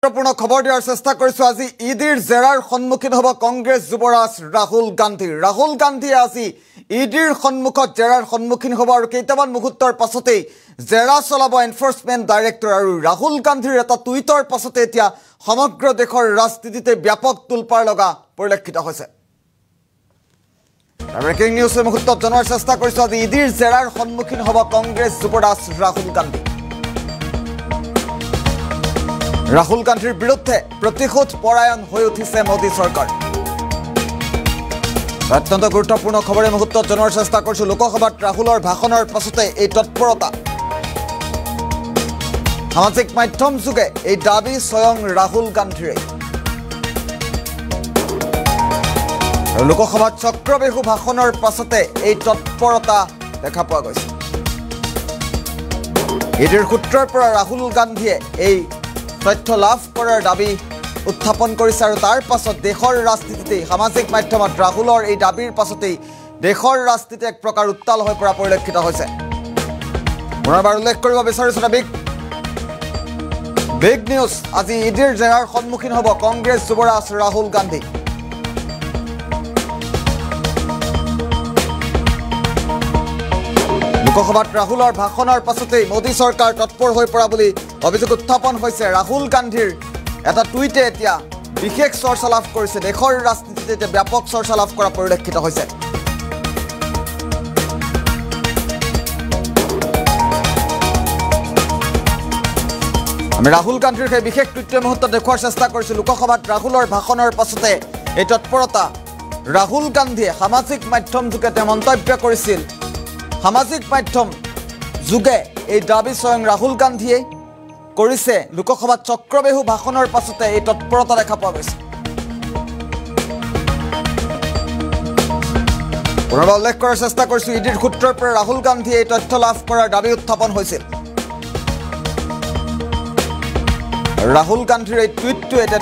গুৰুত্বপূৰ্ণ খবৰ দিয়াৰ চেষ্টা কৰিছো আজি ইডিৰ জেৰাৰ সন্মুখীন হ'ব কংগ্ৰেছ যুৱৰাজ ৰাহুল গান্ধী। ৰাহুল গান্ধীয়ে আজি ইডিৰ সন্মুখত জেৰাৰ সন্মুখীন হ'ব আৰু কেইটামান মুহূৰ্তৰ পাছতেই জেৰা চলাব এনফৰ্চমেণ্ট ডাইৰেক্টৰ। আৰু ৰাহুল গান্ধীৰ এটা টুইটৰ পাছতে এতিয়া সমগ্ৰ দেশৰ ৰাজনীতিতে ব্যাপক তোলপাৰ লগা পৰিলক্ষিত হৈছে। ব্ৰেকিং নিউজ এই মুহূৰ্তত জনোৱাৰ চেষ্টা কৰিছো আজি ইডিৰ জেৰাৰ সন্মুখীন হ'ব কংগ্ৰেছ যুৱৰাজ ৰাহুল গান্ধী। ৰাহুল গান্ধীৰ বিৰুদ্ধে প্ৰতিশোধ পৰায়ণ হৈ উঠিছে মোদী চৰকাৰ। অত্যন্ত গুৰুত্বপূৰ্ণ খবৰ এই মুহূৰ্তত জনোৱাৰ চেষ্টা কৰিছো। লোকসভাত ৰাহুলৰ ভাষণৰ পাছতে এই তৎপৰতা, সামাজিক মাধ্যম যোগে এই দাবী স্বয়ং ৰাহুল গান্ধীৰে। আৰু লোকসভাত চক্ৰবেহু ভাষণৰ পাছতে এই তৎপৰতা দেখা পোৱা গৈছে। ইডিৰ সূত্ৰৰ পৰা ৰাহুল গান্ধীয়ে এই তথ্য লাভ কৰাৰ দাবী উত্থাপন কৰিছে আৰু তাৰ পাছত দেশৰ ৰাজনীতিতেই সামাজিক মাধ্যমত ৰাহুলৰ এই দাবীৰ পাছতেই দেশৰ ৰাজনীতি এক প্ৰকাৰ উত্তাল হৈ পৰা পৰিলক্ষিত হৈছে। পুনৰবাৰ উল্লেখ কৰিব বিচাৰিছো এটা বিগ নিউজ। আজি ইডিৰ জেৰাৰ সন্মুখীন হ'ব কংগ্ৰেছ যুৱৰাজ ৰাহুল গান্ধী। লোকসভাত ৰাহুলৰ ভাষণৰ পাছতেই মোদী চৰকাৰ তৎপৰ হৈ পৰা বুলি অভিযোগ উত্থাপন হৈছে। ৰাহুল গান্ধীৰ এটা টুইটে এতিয়া বিশেষ চৰ্চা লাভ কৰিছে। দেশৰ ৰাজনীতিতে এতিয়া ব্যাপক চৰ্চা লাভ কৰা পৰিলক্ষিত হৈছে। আমি ৰাহুল গান্ধীৰ সেই বিশেষ টুইটৰ মুহূৰ্তত দেখুওৱাৰ চেষ্টা কৰিছোঁ। লোকসভাত ৰাহুলৰ ভাষণৰ পাছতে এই তৎপৰতা। ৰাহুল গান্ধীয়ে সামাজিক মাধ্যম যোগে তেওঁ মন্তব্য কৰিছিল। সামাজিক মাধ্যম যোগে এই দাবী স্বয়ং ৰাহুল গান্ধীয়ে কৰিছে। লোকসভাত চক্ৰবেহু ভাষণৰ পাছতে এই তৎপৰতা দেখা পোৱা গৈছে। পুনৰবাৰ উল্লেখ কৰাৰ চেষ্টা কৰিছো, ইডিৰ সূত্ৰৰ পৰা ৰাহুল গান্ধীয়ে এই তথ্য লাভ কৰাৰ দাবী উত্থাপন হৈছিল। ৰাহুল গান্ধীৰ এই টুইটটো এতিয়া